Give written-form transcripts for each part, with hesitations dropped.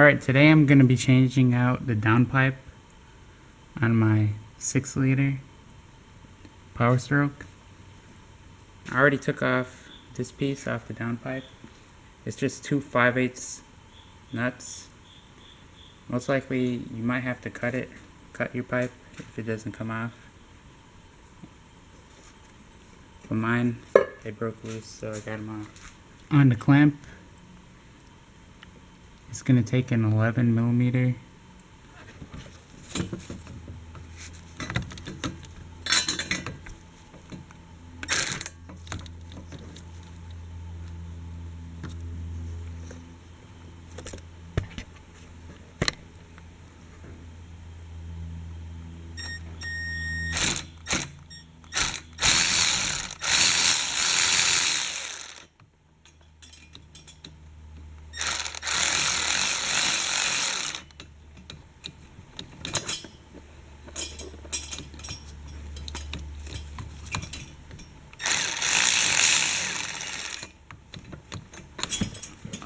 Alright, today I'm going to be changing out the downpipe on my 6-liter Powerstroke. I already took off this piece off the downpipe. It's just 2 5/8 nuts. Most likely you might have to cut your pipe if it doesn't come off. But mine, they broke loose, so I got them off. On the clamp, it's going to take an 11mm.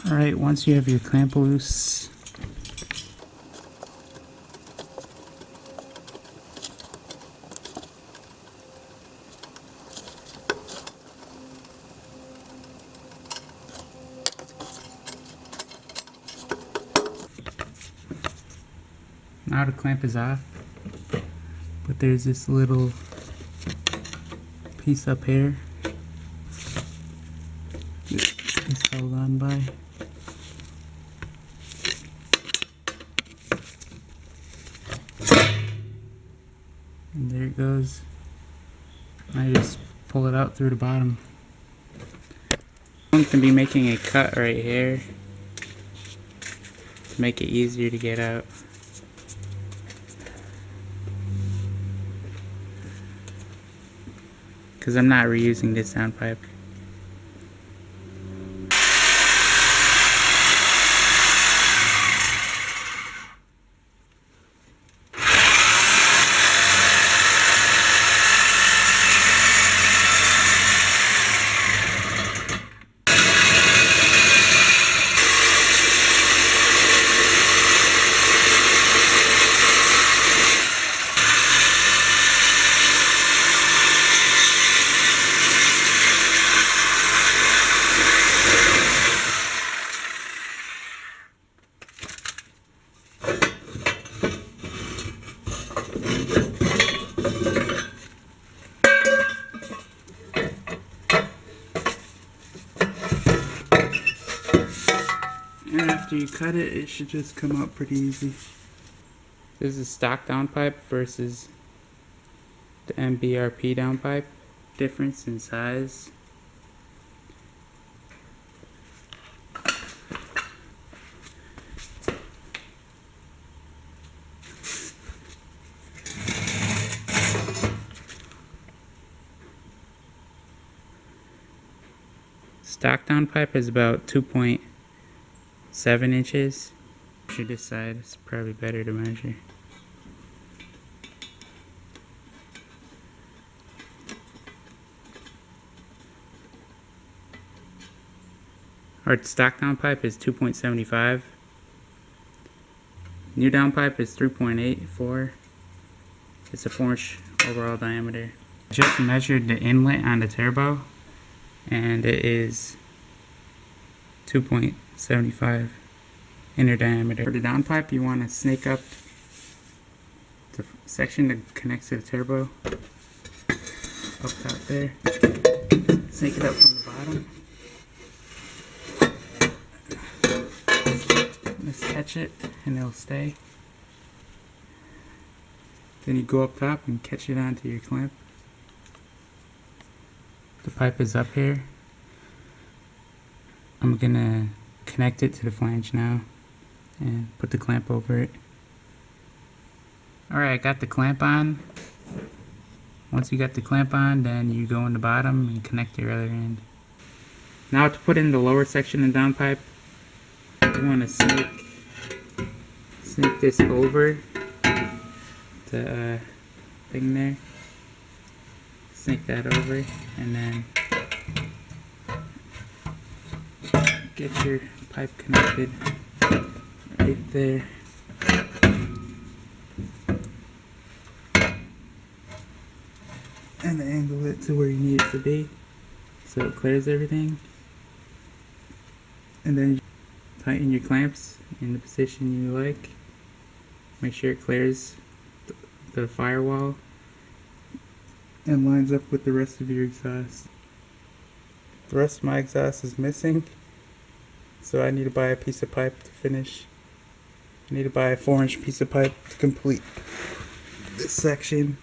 Alright, once you have your clamp loose, now the clamp is off, but there's this little piece up here it's held on by. And there it goes. I just pull it out through the bottom. I'm going to be making a cut right here to make it easier to get out. Because I'm not reusing this downpipe. And after you cut it, it should just come out pretty easy. This is stock downpipe versus the MBRP downpipe. Difference in size. Stock downpipe is about 2.7 inches. To this side, it's probably better to measure. Our stock downpipe is 2.75. New downpipe is 3.84. It's a 4-inch overall diameter. Just measured the inlet on the turbo, and it is 2.75 inner diameter. For the downpipe, you want to snake up the section that connects to the turbo, up top there. Snake it up from the bottom. Let's catch it and it'll stay. Then you go up top and catch it onto your clamp. The pipe is up here. I'm gonna connect it to the flange now and put the clamp over it. Alright, I got the clamp on. Once you got the clamp on, then you go in the bottom and connect your other end. Now to put in the lower section of the downpipe, you want to snake this over the thing there. Snake that over, and then get your pipe connected right there. And angle it to where you need it to be so it clears everything. And then tighten your clamps in the position you like. Make sure it clears the firewall and lines up with the rest of your exhaust. The rest of my exhaust is missing, so I need to buy a piece of pipe to finish. I need to buy a 4-inch piece of pipe to complete this section.